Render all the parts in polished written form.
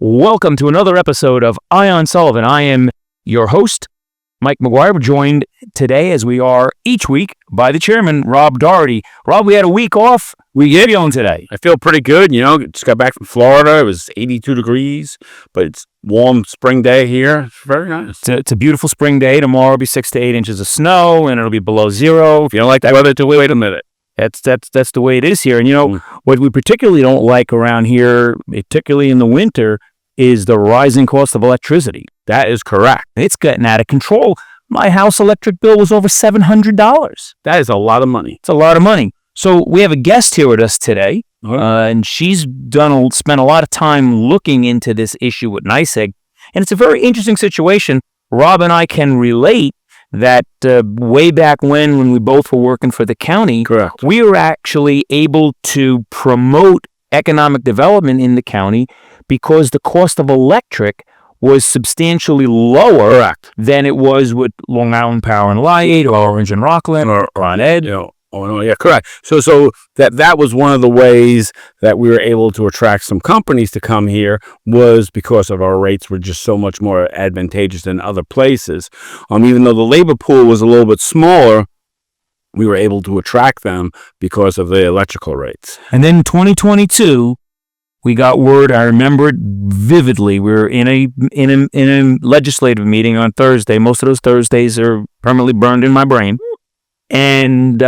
Welcome to another episode of Ion Sullivan. I am your host, Mike McGuire. We're joined today, as we are each week, by the chairman, Rob Doherty. Rob, we had a week off. We gave you on today. I feel pretty good. Just got back from Florida. It was 82 degrees, but it's warm spring day here. It's very nice. It's a beautiful spring day. Tomorrow will be 6 to 8 inches of snow, and it'll be below zero. If you don't like that weather, wait a minute. That's the way it is here. And what we particularly don't like around here, particularly in the winter, is the rising cost of electricity. That is correct. It's getting out of control. My house electric bill was over $700. That is a lot of money. It's a lot of money. So we have a guest here with us today, and she's spent a lot of time looking into this issue with NYSEG, and it's a very interesting situation. Rob and I can relate that way back when we both were working for the county, correct, we were actually able to promote economic development in the county because the cost of electric was substantially lower, correct, than it was with Long Island Power and Light or Orange and Rockland or Con Ed. Correct. So that was one of the ways that we were able to attract some companies to come here, was because of our rates were just so much more advantageous than other places. Even though the labor pool was a little bit smaller, we were able to attract them because of the electrical rates. And then in 2022, we got word. I remember it vividly. We were in a legislative meeting on Thursday. Most of those Thursdays are permanently burned in my brain. And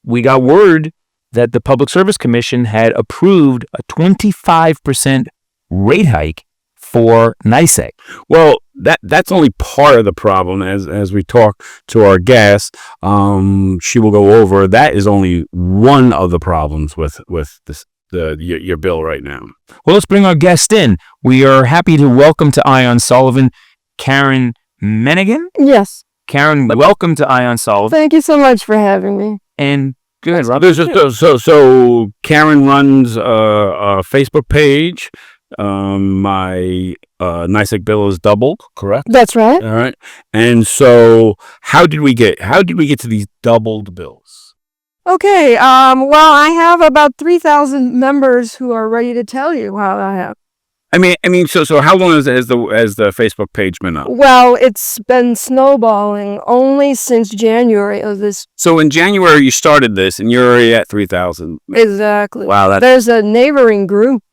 we got word that the Public Service Commission had approved a 25% rate hike for NYSEG. Well, that's only part of the problem. As we talk to our guest, she will go over. That is only one of the problems with this. Your bill right now. Well, let's bring our guest in. We are happy to welcome to Ion Sullivan, Karen Meneghin. Yes. Karen, welcome to Ion Sullivan. Thank you so much for having me. And good, Rob. So Karen runs a Facebook page. My NYSEG bill is doubled, correct? That's right. All right. And so how did we get to these doubled bills? Okay, well, I have about 3,000 members who are ready to tell you how I have. So how long has the Facebook page been up? Well, it's been snowballing only since January of this. So in January you started this, and you're already at 3,000. Exactly. Wow. There's a neighboring group,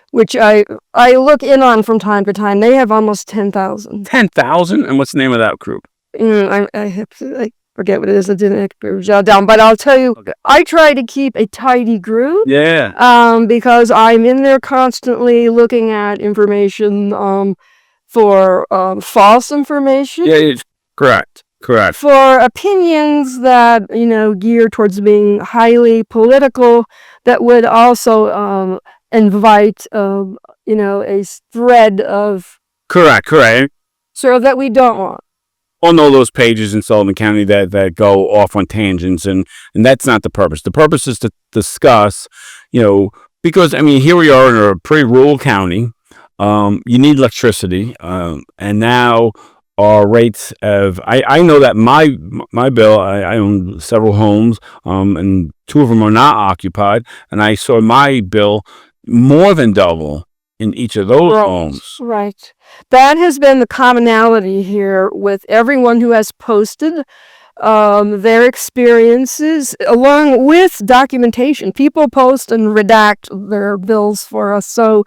which I look in on from time to time. They have almost 10,000. 10,000? And what's the name of that group? I forget what it is. I didn't jot down, but I'll tell you, okay. I try to keep a tidy group. Yeah. Because I'm in there constantly looking at information for false information. Yeah, correct. For opinions that, gear towards being highly political, that would also invite, a spread of... Correct. So that we don't want. On all those pages in Sullivan County that go off on tangents, and that's not the purpose. The purpose is to discuss, because, here we are in a pretty rural county. You need electricity, and now our rates have, I know that my bill, I own several homes, and two of them are not occupied, and I saw my bill more than double in each of those homes. Right. That has been the commonality here with everyone who has posted their experiences along with documentation. People post and redact their bills for us. So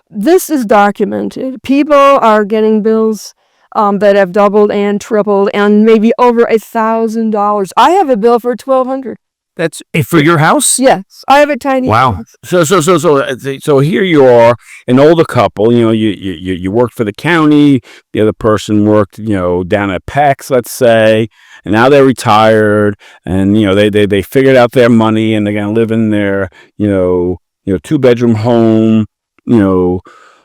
this is documented. People are getting bills that have doubled and tripled and maybe over $1,000. I have a bill for $1,200. That's for your house? Yes, I have a tiny house. So here you are, an older couple. You worked for the county. The other person worked, down at PEX, let's say, and now they're retired. And they figured out their money, and they're gonna live in their 2-bedroom home,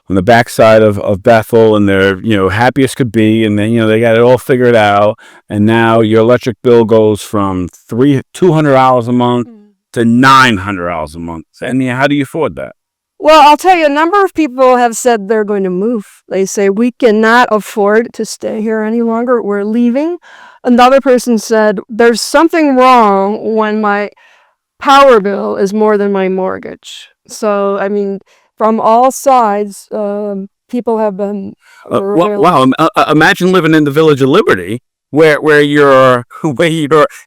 on the backside of Bethel, and they're, happy as could be. And then, they got it all figured out. And now your electric bill goes from $200 a month to $900 a month. And how do you afford that? Well, I'll tell you, a number of people have said they're going to move. They say, we cannot afford to stay here any longer. We're leaving. Another person said, there's something wrong when my power bill is more than my mortgage. So, from all sides. People have been imagine living in the Village of Liberty, where your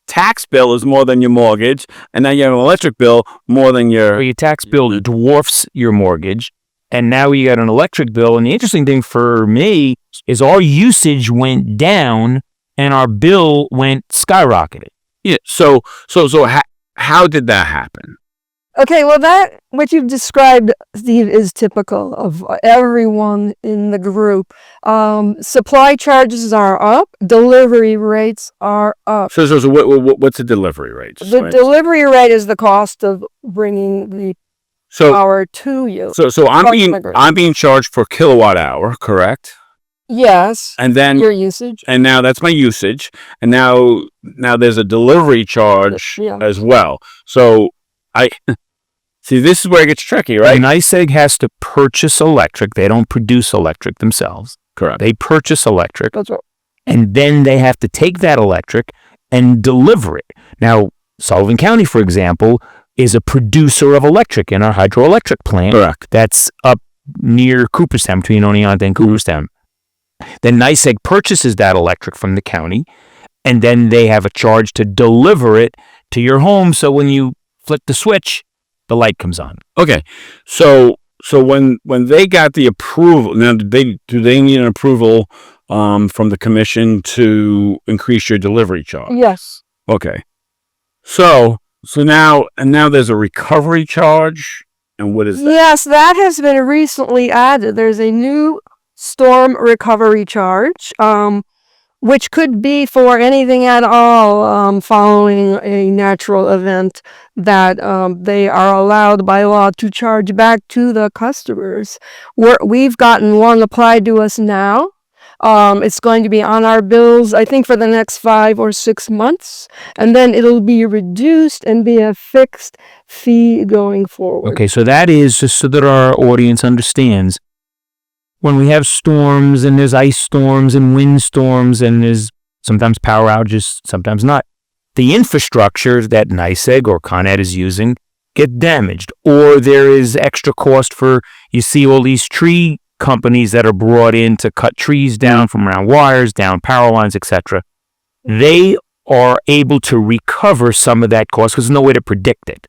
tax bill is more than your mortgage, and now you have an electric bill more than Or your tax bill dwarfs your mortgage, and now you got an electric bill. And the interesting thing for me is our usage went down and our bill went skyrocketed. Yeah. So how did that happen? Okay, well, what you've described, Steve, is typical of everyone in the group. Supply charges are up, delivery rates are up. So what's the delivery rate? The delivery rate is the cost of bringing the power to you. So I'm being charged per kilowatt hour, correct? Yes. And then your usage. And now that's my usage. And now there's a delivery charge as well. So see, this is where it gets tricky, right? NYSEG has to purchase electric. They don't produce electric themselves. Correct. They purchase electric. That's right. And then they have to take that electric and deliver it. Now, Sullivan County, for example, is a producer of electric in our hydroelectric plant. Correct. That's up near Cooperstown, between Oneonta and Cooperstown. Then NYSEG purchases that electric from the county, and then they have a charge to deliver it to your home. So when you flip the switch, the light comes on. Okay, so when they got the approval, now do they need an approval from the commission to increase your delivery charge? Yes. Okay, so now there's a recovery charge, and what is that? Yes, that has been recently added. There's a new storm recovery charge, which could be for anything at all following a natural event that they are allowed by law to charge back to the customers. We've gotten one applied to us now. It's going to be on our bills, I think, for the next 5 or 6 months, and then it'll be reduced and be a fixed fee going forward. Okay, so that is, just so that our audience understands, when we have storms and there's ice storms and wind storms and there's sometimes power outages, sometimes not, the infrastructure that NYSEG or Con Ed is using get damaged, or there is extra cost for, you see all these tree companies that are brought in to cut trees down from around wires, down power lines, etc. They are able to recover some of that cost because there's no way to predict it.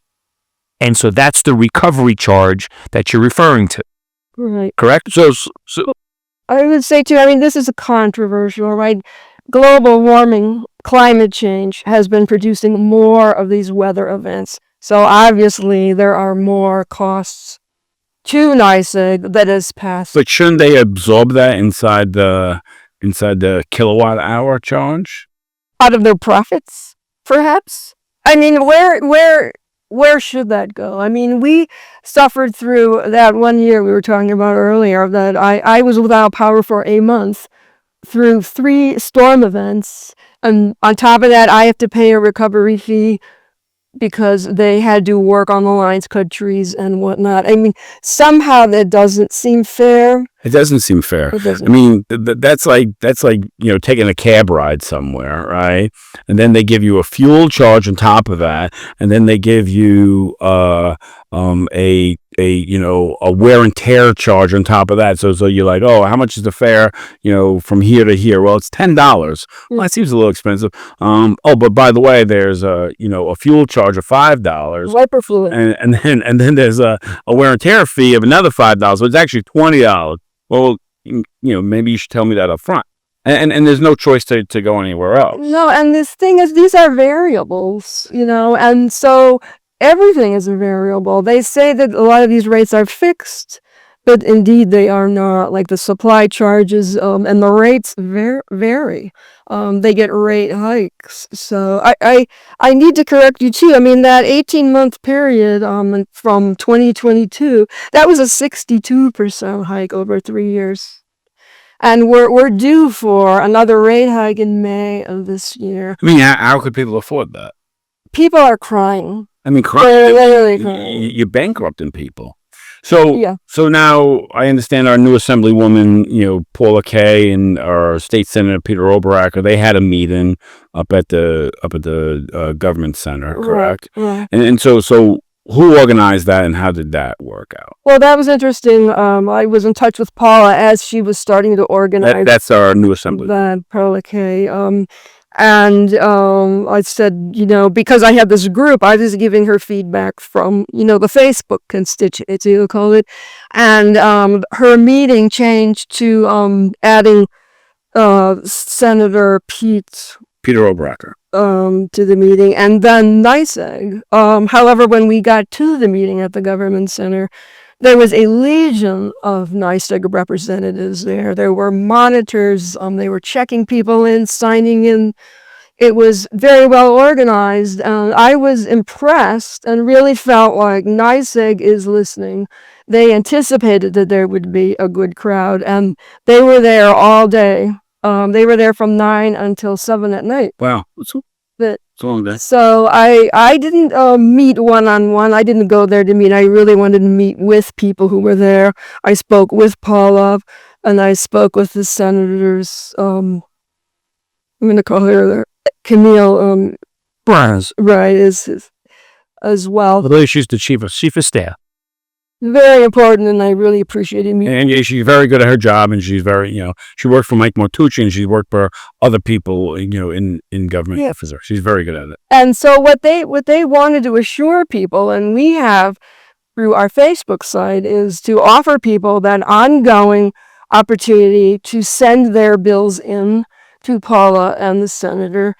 And so that's the recovery charge that you're referring to. Right. Correct? So I would say too, I mean, this is a controversial, right? Global warming, climate change has been producing more of these weather events. So obviously there are more costs to NYSEG that is passed. But shouldn't they absorb that inside the kilowatt hour charge? Out of their profits, perhaps? I mean, where should that go? I mean, we suffered through that one year we were talking about earlier, that I was without power for a month through 3 storm events. And on top of that, I have to pay a recovery fee because they had to work on the lines, cut trees and whatnot. I mean, somehow that doesn't seem fair. It doesn't seem fair. It doesn't. I mean, that's like taking a cab ride somewhere, right? And then they give you a fuel charge on top of that, and then they give you a wear and tear charge on top of that. So you're like, oh, how much is the fare, from here to here? Well, it's $10. Well, that seems a little expensive. But by the way, there's a fuel charge of $5. Wiper fluid. And then there's a wear and tear fee of another $5. So it's actually $20. Well, maybe you should tell me that up front. And there's no choice to go anywhere else. No, and this thing is, these are variables, and so everything is a variable. They say that a lot of these rates are fixed, but indeed they are not. Like the supply charges and the rates vary. They get rate hikes. So I need to correct you too. I mean, that 18-month period from 2022, that was a 62% hike over 3 years. And we're due for another rate hike in May of this year. I mean, how could people afford that? People are crying. I mean, They're literally crying. You're bankrupting people. So Yeah. So now I understand our new Assemblywoman, Paula Kay, and our State Senator Peter Oberacker, they had a meeting up at the government center, correct? Right. And so who organized that, and how did that work out? Well, that was interesting. I was in touch with Paula as she was starting to organize That's our new assembly. that K. And I said, because I had this group, I was giving her feedback from, the Facebook constituency, we'll call it. And her meeting changed to adding Senator Peter O'Bracker. To the meeting, and then NYSEG. However, when we got to the meeting at the government center, there was a legion of NYSEG representatives there. There were monitors. They were checking people in, signing in. It was very well organized. I was impressed and really felt like NYSEG is listening. They anticipated that there would be a good crowd, and they were there all day. They were there from 9 until 7 at night. Wow. It's a long day. So I didn't meet one-on-one. I didn't go there to meet. I really wanted to meet with people who were there. I spoke with Paula, and I spoke with the senators. I'm going to call her Camille. Braz. Right, as well. Although she's the chief of staff. Very important, and I really appreciated me. And she's very good at her job, and she's very, she worked for Mike Mortucci, and she's worked for other people, in government. Yeah. She's very good at it. And so what they wanted to assure people, and we have through our Facebook site, is to offer people that ongoing opportunity to send their bills in to Paula and the senator,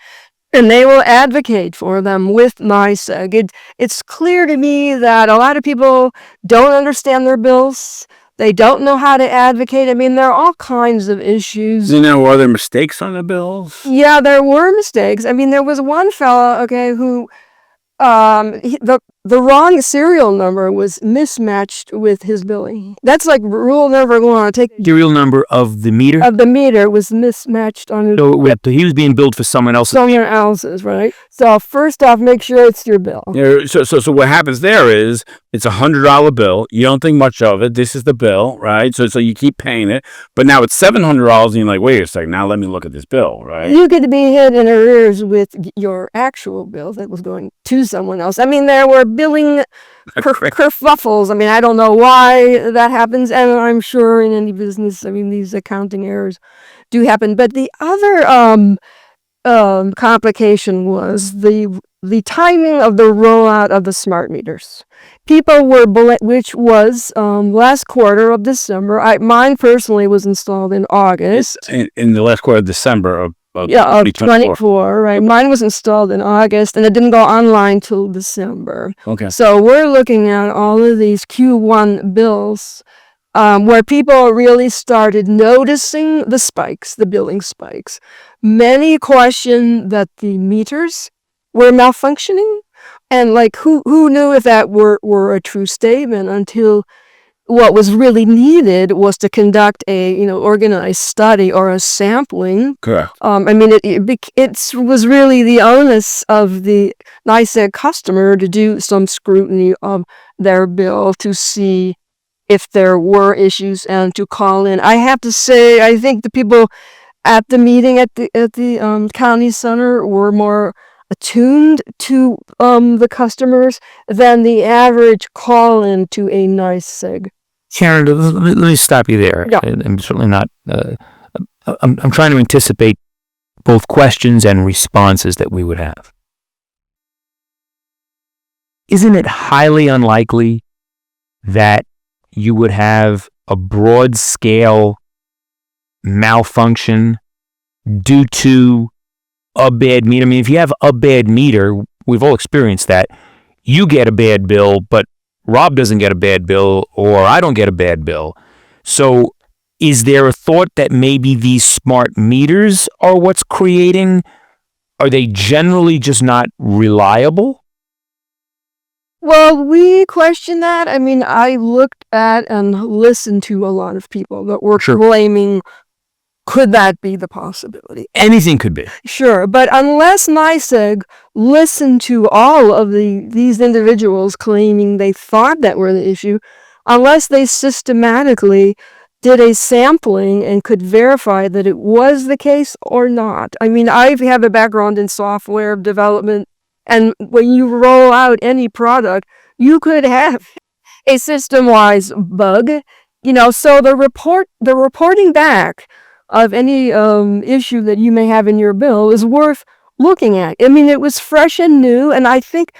and they will advocate for them with NYSEG. It's clear to me that a lot of people don't understand their bills. They don't know how to advocate. I mean, there are all kinds of issues. Were there mistakes on the bills? Yeah, there were mistakes. I mean, there was one fella, who the wrong serial number was mismatched with his billing. That's like rule number one. Serial number of the meter? Of the meter was mismatched on his. So he was being billed for someone else. Someone else's, right? So first off, make sure it's your bill. Yeah, so what happens there is it's $100 bill. You don't think much of it. This is the bill, right? So you keep paying it, but now it's $700, and you're like, wait a second, now let me look at this bill, right? You could be hit in arrears with your actual bill that was going to someone else. I mean, there were billing kerfuffles. I mean, I don't know why that happens, and I'm sure in any business, I mean, these accounting errors do happen. But the other complication was the timing of the rollout of the smart meters. People were, which was last quarter of December. Mine personally was installed in August. In the last quarter of December of 24, right? Mine was installed in August, and it didn't go online till December. Okay. So we're looking at all of these Q1 bills where people really started noticing the spikes, the billing spikes. Many questioned that the meters were malfunctioning, and like who knew if that were a true statement until what was really needed was to conduct a organized study or a sampling. Correct. I mean, it was really the onus of the NYSEG customer to do some scrutiny of their bill to see if there were issues and to call in. I have to say, I think the people at the meeting at the county center were more attuned to the customers than the average call-in to a NYSEG. Karen, let me stop you there. Yeah. I'm certainly not. I'm trying to anticipate both questions and responses that we would have. Isn't it highly unlikely that you would have a broad scale malfunction due to a bad meter? I mean, if you have a bad meter, we've all experienced that. You get a bad bill, but Rob doesn't get a bad bill, or I don't get a bad bill. So is there a thought that maybe these smart meters are what's creating? Are they generally just not reliable? Well, we question that. I mean, I looked at and listened to a lot of people that were claiming, could that be the possibility? Anything could be. Sure, but unless NYSEG listened to all of these individuals claiming they thought that were the issue, unless they systematically did a sampling and could verify that it was the case or not. I mean, I have a background in software development, and when you roll out any product, you could have a system-wise bug, so the reporting back of any issue that you may have in your bill is worth looking at. I mean, it was fresh and new, and I think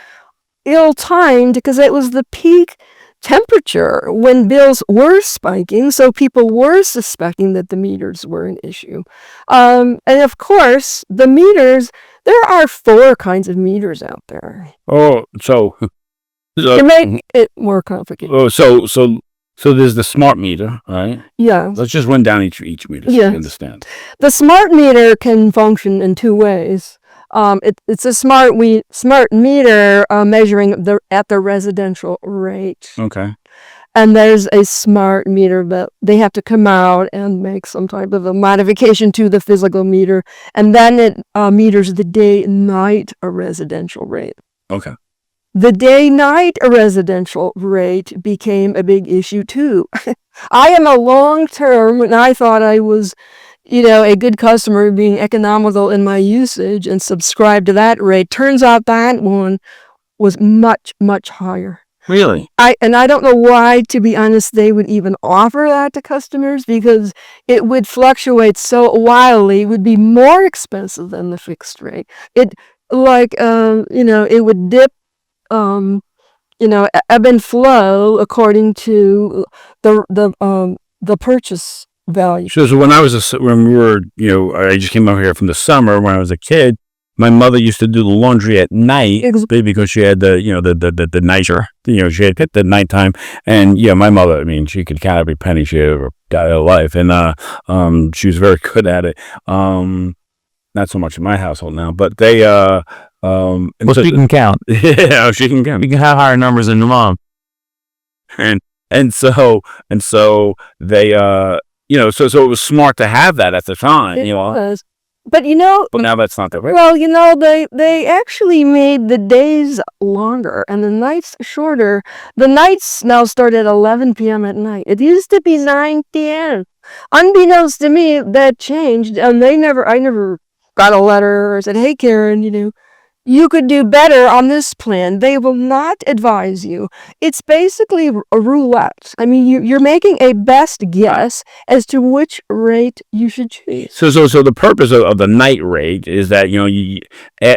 ill-timed because it was the peak temperature when bills were spiking, so people were suspecting that the meters were an issue. And of course, the meters, there are 4 kinds of meters out there. Oh, so It made it more complicated. oh, so there's the smart meter, right? Yeah. Let's just run down each meter so you Yes. understand. The smart meter can function in 2 ways. It's a smart meter measuring at the residential rate. Okay. And there's a smart meter that they have to come out and make some type of a modification to the physical meter. And then it meters the day-night residential rate. Okay. The day-night residential rate became a big issue too. I am a long-term, and I thought I was, a good customer being economical in my usage and subscribed to that rate. Turns out that one was much, much higher. Really? I don't know why, to be honest, they would even offer that to customers because it would fluctuate so wildly. It would be more expensive than the fixed rate. It would dip, ebb and flow according to the purchase value. So when when we were, I just came over here from the summer when I was a kid. My mother used to do the laundry at night because she had the nighter, she had hit the nighttime. And yeah, my mother, I mean, she could count every penny she ever got in her life. And she was very good at it. Not so much in my household now, but they, Well, she can count. Yeah, she can count. You can have higher numbers than your mom. And so they, so it was smart to have that at the time, It was. But But now that's not the way. well, they actually made the days longer and the nights shorter. The nights now start at 11 p.m. at night. It used to be 9 p.m. Unbeknownst to me, that changed, and I never got a letter or said, "Hey, Karen, you could do better on this plan." They will not advise you. It's basically a roulette. I mean, you're making a best guess as to which rate you should choose. So the purpose of the night rate is that,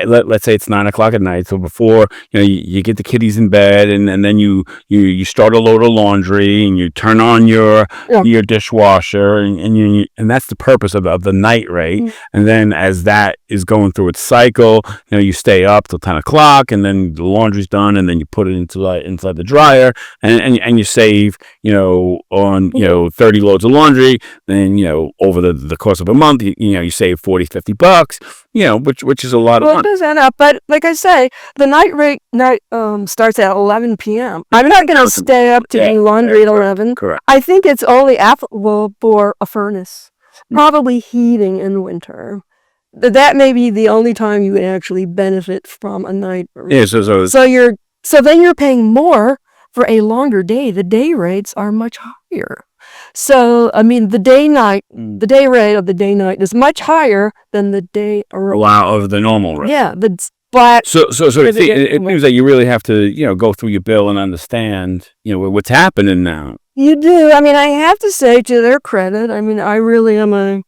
let's say it's 9:00 at night. So before, you get the kiddies in bed and then you start a load of laundry and you turn on your dishwasher and that's the purpose of the night rate. Mm. And then as that is going through its cycle, you stay up till 10:00 and then the laundry's done and then you put it inside the dryer and you save, on, 30 loads of laundry. Then, over the course of a month, you save $40-50, which is a lot of Well, it money. does add up, but like I say, the night rate starts at 11 p.m. I'm not going to stay up to do laundry at 11. Correct. I think it's only applicable for a furnace, probably heating in winter. That may be the only time you would actually benefit from a night rate. Yeah, So then you're paying more for a longer day. The day rates are much higher. So, I mean, the day rate of the day night is much higher than the day rate. wow, of the normal rate. Yeah, the flat. So it means that you really have to, go through your bill and understand, what's happening now. You do. I mean, I have to say, to their credit, I mean, I really am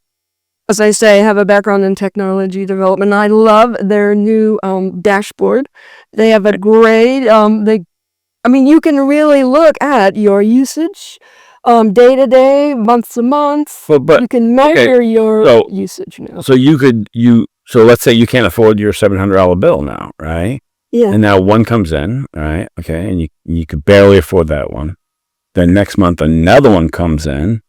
as I say, I have a background in technology development. I love their new dashboard. They have a great, you can really look at your usage day to day, month to month. But you can measure your usage now. So so let's say you can't afford your $700 bill now, right? Yeah. And now one comes in, right? Okay, and you could barely afford that one. Then next month another one comes in.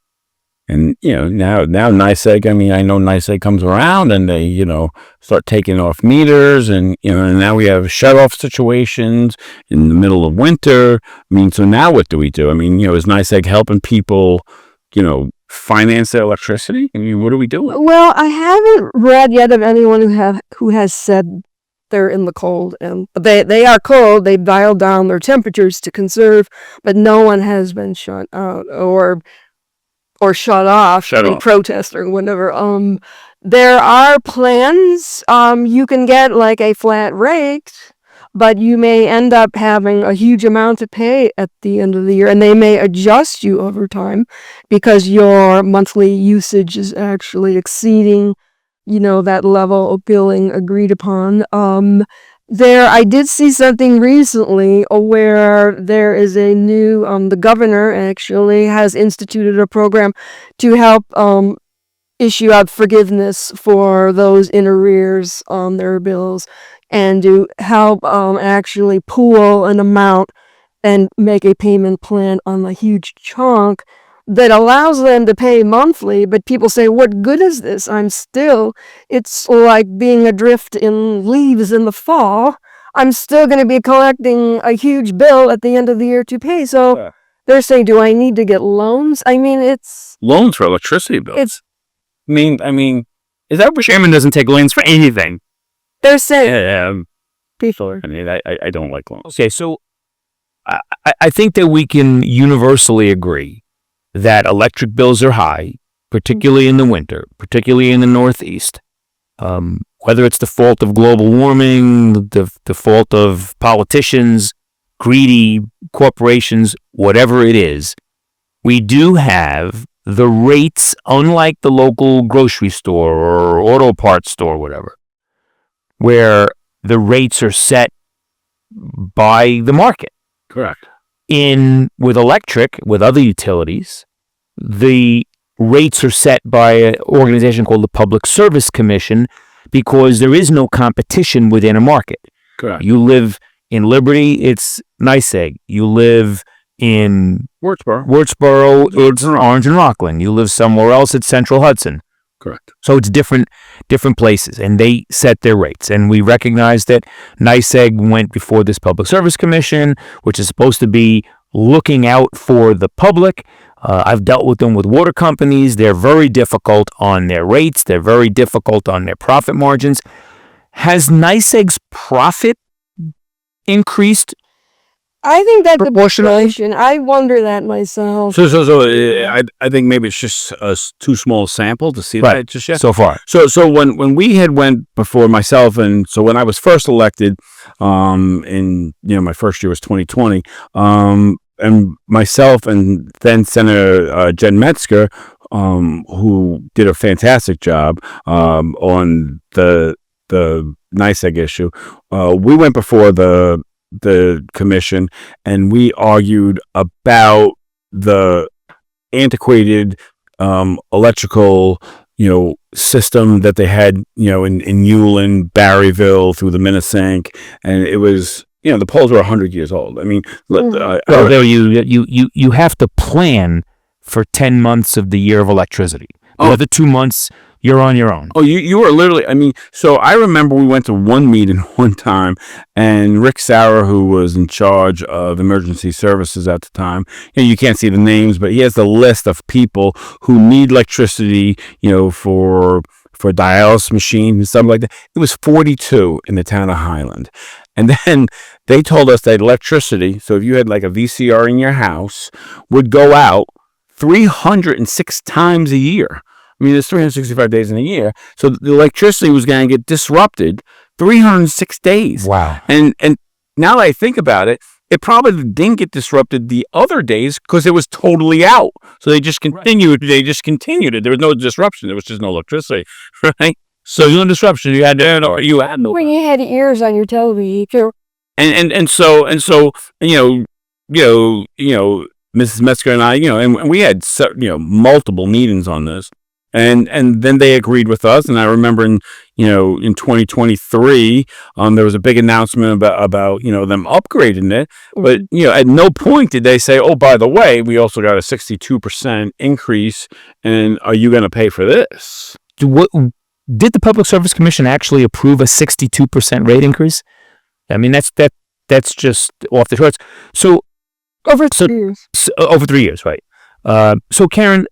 And, now NYSEG, I know NYSEG comes around and they, start taking off meters and, and now we have shut-off situations in the middle of winter. So now what do we do? Is NYSEG helping people, finance their electricity? What are we doing? Well, I haven't read yet of anyone who has said they're in the cold, and they are cold. They dialed down their temperatures to conserve, but no one has been shut out or shut off in protest or whatever. There are plans. You can get like a flat rate, but you may end up having a huge amount to pay at the end of the year, and they may adjust you over time because your monthly usage is actually exceeding, that level of billing agreed upon. I did see something recently where there is a new, the governor actually has instituted a program to help issue out forgiveness for those in arrears on their bills, and to help actually pool an amount and make a payment plan on a huge chunk that allows them to pay monthly. But people say, what good is this? It's like being adrift in leaves in the fall. I'm still going to be collecting a huge bill at the end of the year to pay. So they're saying, do I need to get loans? I mean, it's... Loans for electricity bills. I mean, is that what Chairman doesn't take loans for anything. They're saying... people. I mean, I don't like loans. Okay, so I think that we can universally agree that electric bills are high, particularly in the winter, particularly in the Northeast. Whether it's the fault of global warming, the fault of politicians, greedy corporations, whatever it is, we do have the rates, unlike the local grocery store or auto parts store, or whatever, where the rates are set by the market. Correct. With electric, with other utilities, the rates are set by an organization called the Public Service Commission because there is no competition within a market. Correct. You live in Liberty, it's NYSEG. You live in Wurtsboro, it's Orange and Rockland. You live somewhere else, it's Central Hudson. Correct. So it's different places, and they set their rates. And we recognize that NYSEG went before this Public Service Commission, which is supposed to be looking out for the public. I've dealt with them with water companies. They're very difficult on their rates. They're very difficult on their profit margins. Has NYSEG's profit increased? I think that's proportionally. I wonder that myself. So I think maybe it's just a too small a sample to see that just yet. So far. So when we had went before myself, and so when I was first elected, in my first year was 2020, and myself and then Senator Jen Metzger, who did a fantastic job on the NYSEG issue, we went before the commission, and we argued about the antiquated electrical system that they had in Newland, Barryville, through the Minnesink, and it was the poles were 100 years old. I mean, you have to plan for 10 months of the year of electricity. The other 2 months, you're on your own. Oh, you were literally, so I remember we went to one meeting one time, and Rick Sauer, who was in charge of emergency services at the time, you can't see the names, but he has the list of people who need electricity, for dialysis machines and stuff like that. It was 42 in the town of Highland. And then they told us that electricity, so if you had like a VCR in your house, would go out 306 times a year. There's 365 days in a year. So the electricity was going to get disrupted 306 days. Wow. And now that I think about it, it probably didn't get disrupted the other days because it was totally out. So they just continued. Right. They just continued it. There was no disruption. There was just no electricity, right? So no disruption. You had no. When you had ears on your television. And so Mrs. Metzger and I, and we had multiple meetings on this. And then they agreed with us. And I remember in 2023, there was a big announcement about them upgrading it. But, at no point did they say, oh, by the way, we also got a 62% increase. And are you going to pay for this? Did the Public Service Commission actually approve a 62% rate increase? That's just off the charts. So over 3 years. Over 3 years, right. So Karen,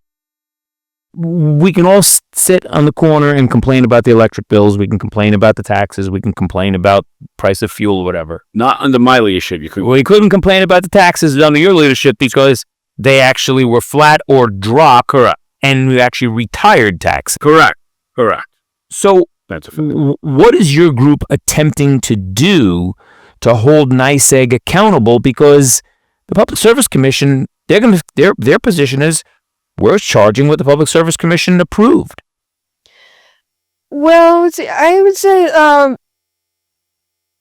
we can all sit on the corner and complain about the electric bills. We can complain about the taxes. We can complain about price of fuel or whatever. Not under my leadership. We couldn't complain about the taxes under your leadership because they actually were flat or dropped. Correct. And we actually retired taxes. Correct. So that's a fact. What is your group attempting to do to hold NYSEG accountable, because the Public Service Commission, their position is we're charging what the Public Service Commission approved. Well, I would say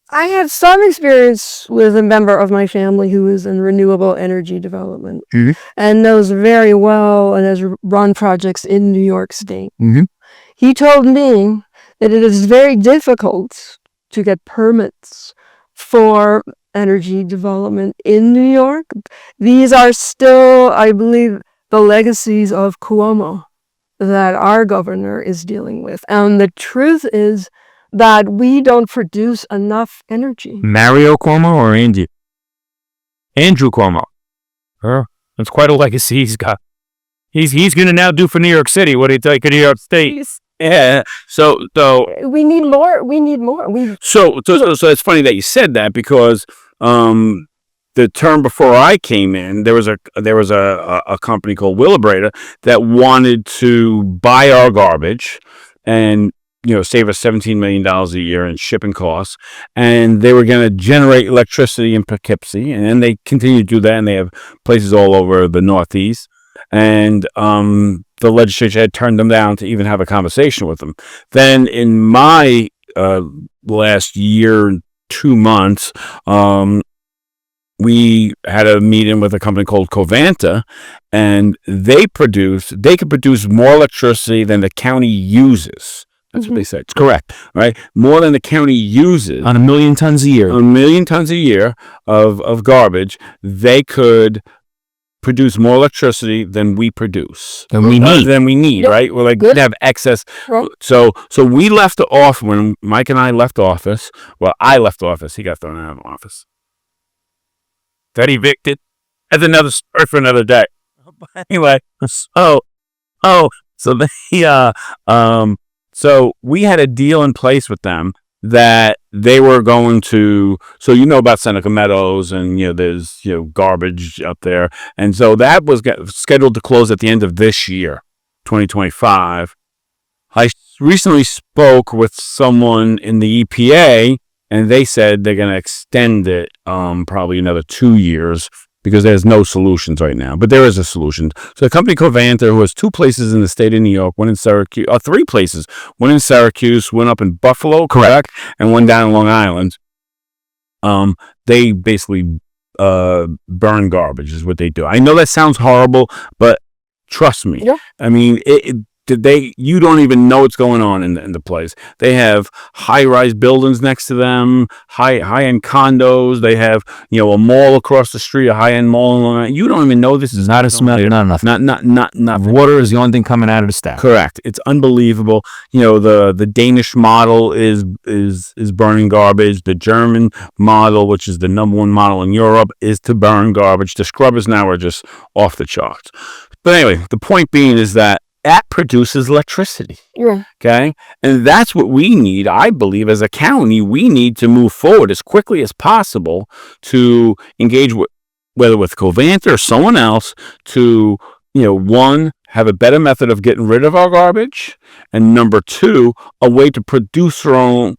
I had some experience with a member of my family who is in renewable energy development and knows very well and has run projects in New York State. He told me that it is very difficult to get permits for energy development in New York. These are still, I believe, the legacies of Cuomo that our governor is dealing with. And the truth is that we don't produce enough energy. Mario Cuomo or Andy? Andrew Cuomo. That's quite a legacy he's got. He's going to now do for New York City what he did for New York State. Yeah. So we need more. We need more. So it's funny that you said that, because the term before I came in, there was a company called Willabretta that wanted to buy our garbage and save us $17 million a year in shipping costs, and they were going to generate electricity in Poughkeepsie, and they continue to do that, and they have places all over the Northeast, and the legislature had turned them down to even have a conversation with them. Then in my last year and 2 months, we had a meeting with a company called Covanta, and they could produce more electricity than the county uses. That's what they said. It's correct, right? More than the county uses. On 1 million tons a year. On 1 million tons a year of garbage, they could produce more electricity than we produce. Than we need. Yep. Right? We're like, we have excess. Right. So we left the office, when Mike and I left office, well, I left office. He got thrown out of office. Got evicted. That's another story for another day. But anyway, so we had a deal in place with them that they were going to, so about Seneca Meadows, and there's garbage up there, and so that was scheduled to close at the end of this year, 2025. I recently spoke with someone in the EPA, and they said they're going to extend it probably another 2 years, because there's no solutions right now. But there is a solution. So the company Covanta, who has 2 places in the state of New York, one in Syracuse, 3 places, one in Syracuse, one up in Buffalo, correct, and one down in Long Island. They basically burn garbage is what they do. I know that sounds horrible, but trust me. Yeah. I mean, you don't even know what's going on in the place. They have high-rise buildings next to them, high-end condos. They have a mall across the street, a high-end mall. You don't even know this is not a smell. Not enough. Not Water is the only thing coming out of the stack. Correct. It's unbelievable. The Danish model is burning garbage. The German model, which is the number 1 model in Europe, is to burn garbage. The scrubbers now are just off the charts. But anyway, the point being is that produces electricity. Yeah. Okay. And that's what we need, I believe, as a county. We need to move forward as quickly as possible to engage with, whether with Covanta or someone else, to, one, have a better method of getting rid of our garbage, and number 2, a way to produce our own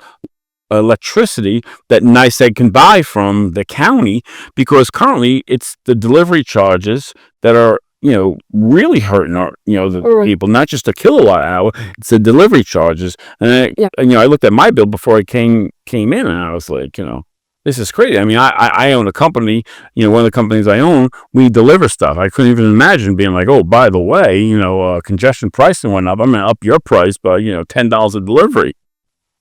electricity that NYSEG can buy from the county, because currently it's the delivery charges that are really hurting our, the people, not just a kilowatt hour, it's the delivery charges. And I looked at my bill before I came in, and I was like, this is crazy. I mean, I own a company, one of the companies I own, we deliver stuff. I couldn't even imagine being like, oh, by the way, congestion pricing went up. I'm going to up your price by, $10 a delivery.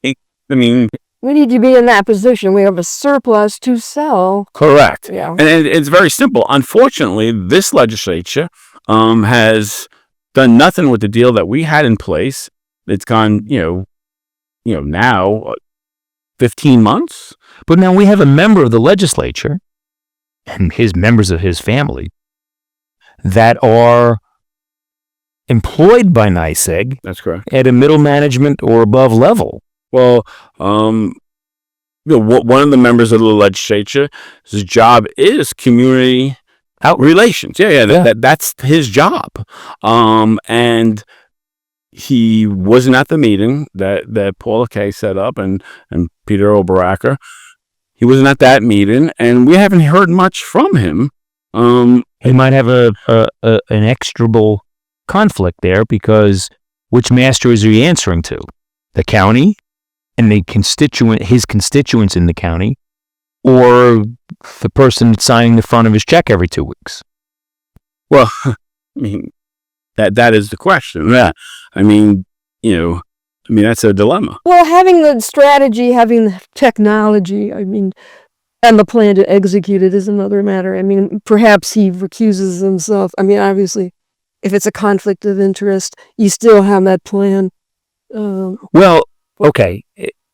I mean, we need to be in that position. We have a surplus to sell. Correct. Yeah. And it's very simple. Unfortunately, this legislature has done nothing with the deal that we had in place. It's gone, now 15 months. But now we have a member of the legislature and his members of his family that are employed by NYSEG. That's correct. At a middle management or above level. Well, one of the members of the legislature, his job is community relations. Yeah. That's his job. And he wasn't at the meeting that Paula Kay set up and Peter Oberacker. He wasn't at that meeting, and we haven't heard much from him. He might have an extrable conflict there, because which master is he answering to? The county and his constituents in the county, or the person signing the front of his check every 2 weeks? Well, I mean, that is the question. Yeah. I mean, that's a dilemma. Well, having the strategy, having the technology, and the plan to execute it is another matter. Perhaps he recuses himself. Obviously, if it's a conflict of interest, you still have that plan. Well, okay.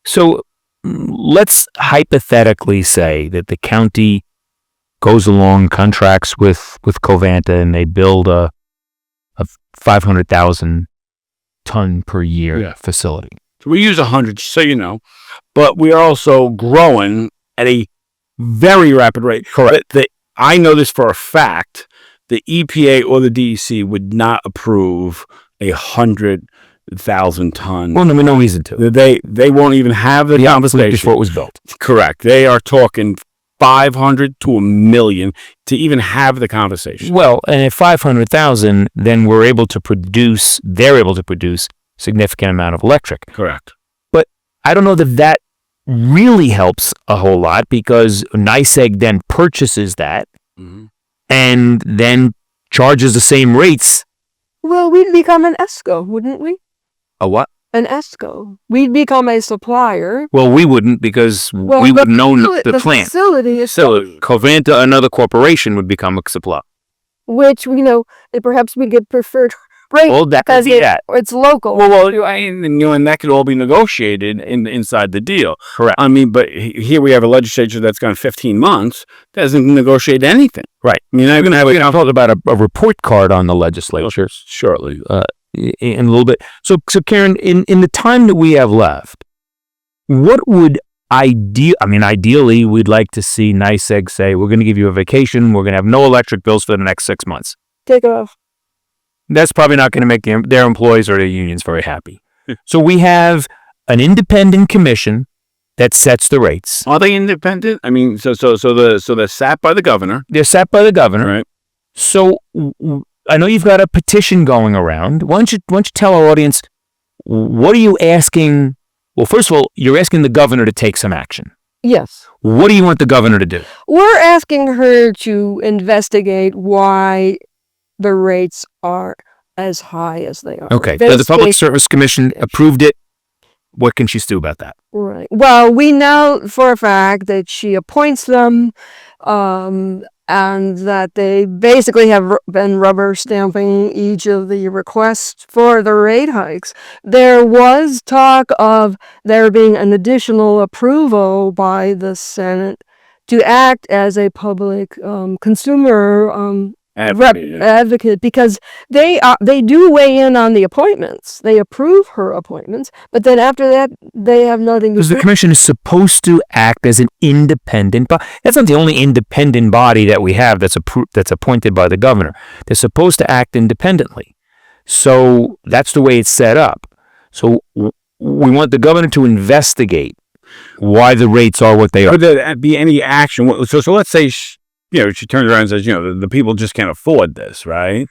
So let's hypothetically say that the county goes along, contracts with Covanta, and they build a 500,000 ton per year facility. So we use 100, so you know, but we are also growing at a very rapid rate. Correct. I know this for a fact. The EPA or the DEC would not approve 100,000 ton. Well, no reason to. They won't even have the conversation before it was built. Correct. They are talking 500 to 1 million to even have the conversation. Well, and at 500,000, then they're able to produce significant amount of electric. Correct. But I don't know that really helps a whole lot, because NYSEG then purchases that and then charges the same rates. Well, we'd become an ESCO, wouldn't we? A what? An ESCO. We'd become a supplier. Well, we wouldn't, because we would own the plant. Facility is So Covanta, another corporation, would become a supplier. Which, perhaps we get preferred rate Well, that could because be that. it's local. And that could all be negotiated inside the deal. Correct. But here we have a legislature that's gone 15 months, doesn't negotiate anything. Right. I'm going to have I'll talk about a report card on the legislature shortly. In a little bit. So Karen, in the time that we have left, what would ideally, we'd like to see NYSEG say, we're going to give you a vacation, we're going to have no electric bills for the next 6 months. Take off. That's probably not going to make their employees or their unions very happy. So we have an independent commission that sets the rates. Are they independent? So they're sat by the governor. They're sat by the governor. Right. So I know you've got a petition going around. Why don't you tell our audience, what are you asking? Well, first of all, you're asking the governor to take some action. Yes. What do you want the governor to do? We're asking her to investigate why the rates are as high as they are. Okay. So the Public Service Commission approved it. What can she do about that? Right. Well, we know for a fact that she appoints them, and that they basically have been rubber stamping each of the requests for the rate hikes. There was talk of there being an additional approval by the Senate to act as a public consumer advocate, because they do weigh in on the appointments. They approve her appointments, but then after that, they have nothing to do. Because the commission is supposed to act as an independent body. That's not the only independent body that we have that's appointed by the governor. They're supposed to act independently. So that's the way it's set up. So we want the governor to investigate why the rates are what they are. Would there be any action? So let's say she turns around and says, the people just can't afford this, right?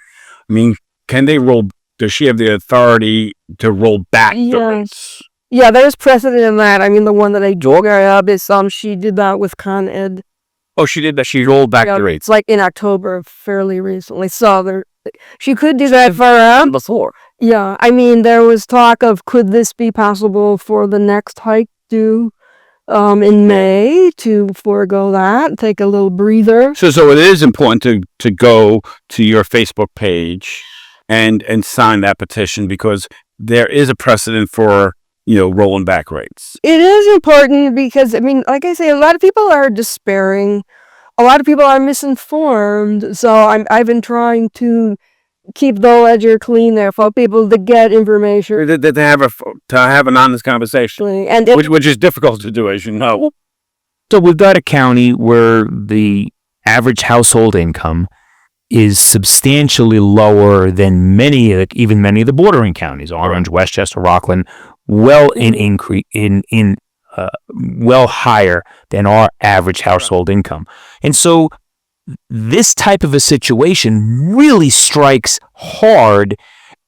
Can they roll? Does she have the authority to roll back the rates? Yeah, there's precedent in that. The one that I dug up is she did that with Con Ed. Oh, she did that. She rolled back the rates. It's like in October, fairly recently. So she could do that for before. Yeah, there was talk of, could this be possible for the next hike due in May, to forego that, take a little breather. So it is important to go to your Facebook page and sign that petition, because there is a precedent for rolling back rates. It is important because like I say, a lot of people are despairing, a lot of people are misinformed. So I've been trying to keep the ledger clean there for people to get information, to have an honest conversation, and which is difficult to do, as you know. So we've got a county where the average household income is substantially lower than even many of the bordering counties, Orange, Westchester, Rockland, well in well higher than our average household income. And so this type of a situation really strikes hard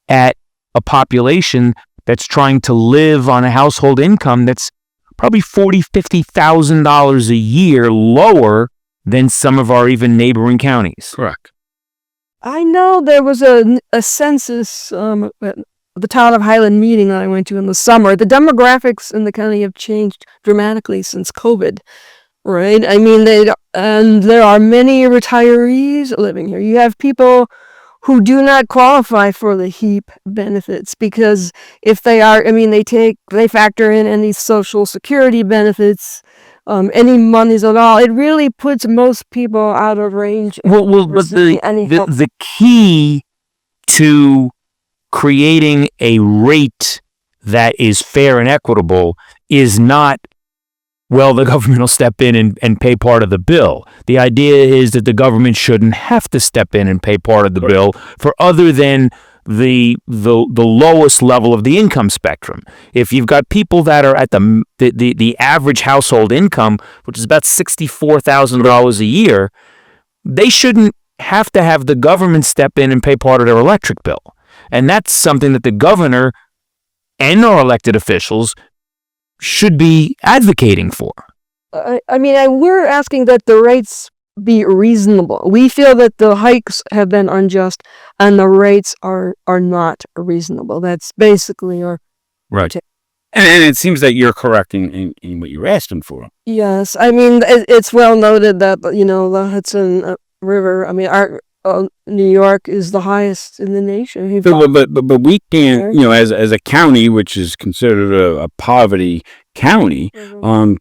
at a population that's trying to live on a household income that's probably $40,000-$50,000 a year lower than some of our even neighboring counties. Correct. I know there was a census at the town of Highland meeting that I went to in the summer. The demographics in the county have changed dramatically since COVID, right? I mean, and there are many retirees living here. You have people who do not qualify for the HEAP benefits because if they are, I mean, they factor in any social security benefits, any monies at all. It really puts most people out of range. But the key to creating a rate that is fair and equitable is not, well, the government will step in and pay part of the bill. The idea is that the government shouldn't have to step in and pay part of the bill for other than the lowest level of the income spectrum. If you've got people that are at the average household income, which is about $64,000 a year, they shouldn't have to have the government step in and pay part of their electric bill. And that's something that the governor and our elected officials should be advocating for. I mean, we're asking that the rates be reasonable. We feel that the hikes have been unjust and the rates are not reasonable. That's basically our... Right. And it seems that you're correct in what you're asking for. Yes. I mean, it's well noted that, the Hudson River, I mean, New York is the highest in the nation. But we can't, as a county, which is considered a poverty county,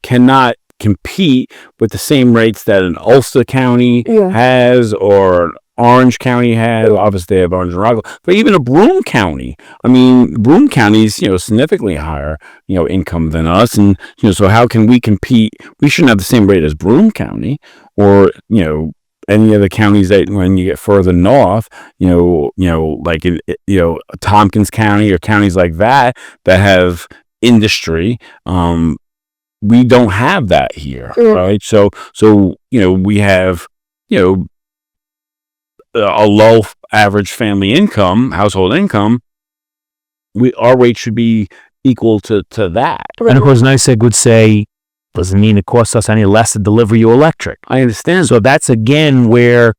cannot compete with the same rates that an Ulster County has or an Orange County has. Obviously, they have Orange and Rockville, but even a Broome County. I mean, Broome County is, significantly higher, income than us, and so how can we compete? We shouldn't have the same rate as Broome County, or any of the counties that when you get further north, like in, Tompkins County or counties like that have industry. We don't have that here, right? So we have a low average family income, household income. Our rate should be equal to that. And of course, NYSEG would say, doesn't mean it costs us any less to deliver you electric. I understand. So that's again where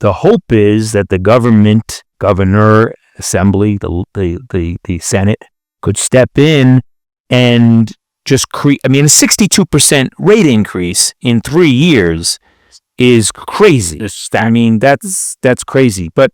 the hope is that the government, governor, assembly, the Senate could step in and just create. I mean, a 62% rate increase in 3 years is crazy. I mean, that's crazy. But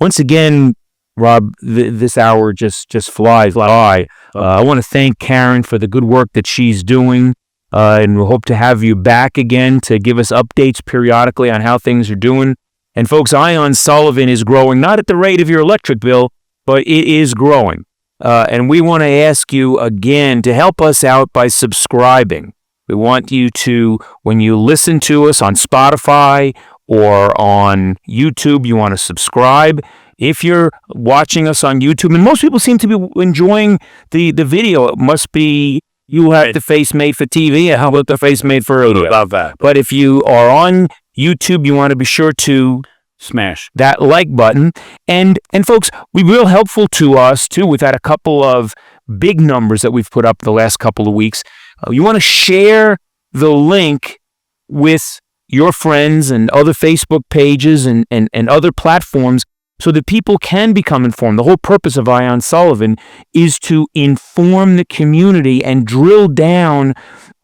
once again, Rob, this hour just flies by. I want to thank Karen for the good work that she's doing. And we'll hope to have you back again to give us updates periodically on how things are doing. And folks, Ion Sullivan is growing, not at the rate of your electric bill, but it is growing. And we want to ask you again to help us out by subscribing. We want you to, when you listen to us on Spotify or on YouTube, you want to subscribe. If you're watching us on YouTube, and most people seem to be enjoying the video, it must be you have the face made for TV. How about the face made for radio? Love that. But if you are on YouTube, you want to be sure to smash that like button. And folks, be real helpful to us too. We've had a couple of big numbers that we've put up the last couple of weeks. You want to share the link with your friends and other Facebook pages and other platforms so that people can become informed. The whole purpose of Ion Sullivan is to inform the community and drill down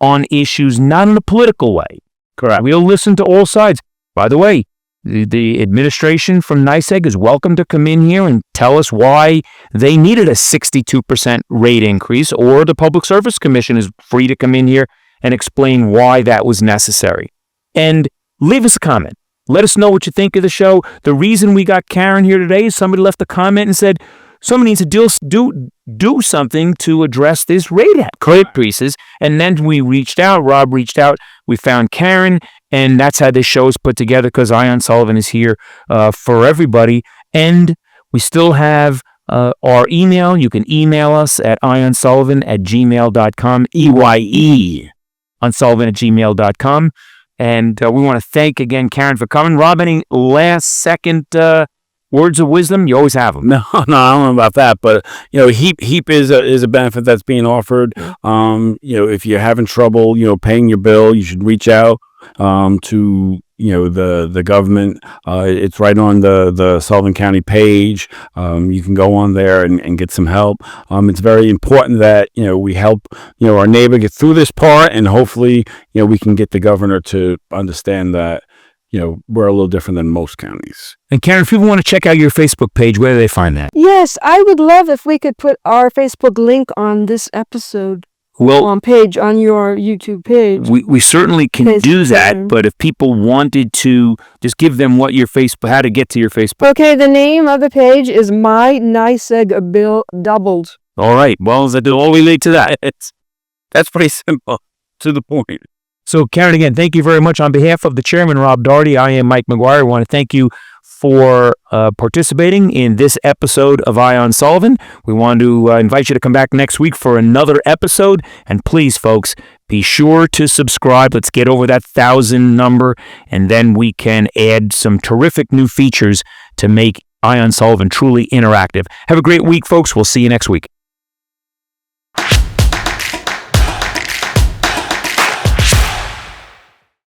on issues, not in a political way. Correct. We'll listen to all sides. By the way, the administration from NYSEG is welcome to come in here and tell us why they needed a 62% rate increase, or the Public Service Commission is free to come in here and explain why that was necessary. And leave us a comment. Let us know what you think of the show. The reason we got Karen here today is somebody left a comment and said, somebody needs to do something to address this rate increases. And then we reached out, Rob reached out, we found Karen, and that's how this show is put together, because Ion Sullivan is here for everybody. And we still have our email. You can email us at ionsullivan@gmail.com, EYE, unsullivan@gmail.com. And we want to thank again Karen for coming. Rob, any last second words of wisdom? You always have them. No, I don't know about that, but HEAP is a benefit that's being offered. If you're having trouble, paying your bill, you should reach out to the government. It's right on the Sullivan County page. You can go on there and get some help. It's very important that we help our neighbor get through this part, and hopefully we can get the governor to understand that we're a little different than most counties. And Karen, if people want to check out your Facebook page, where do they find that? Yes, I would love if we could put our Facebook link on this episode. Well, on your YouTube page. We certainly can do that, but if people wanted to, just give them how to get to your Facebook. Okay, the name of the page is My NYSEG Bill Doubled. All right, well, that all relate to that. That's pretty simple, to the point. So, Karen, again, thank you very much. On behalf of the chairman, Rob Daugherty, I am Mike McGuire. I want to thank you for participating in this episode of Ion Sullivan. We want to invite you to come back next week for another episode. And please, folks, be sure to subscribe. Let's get over that 1,000 number, and then we can add some terrific new features to make Ion Sullivan truly interactive. Have a great week, folks. We'll see you next week.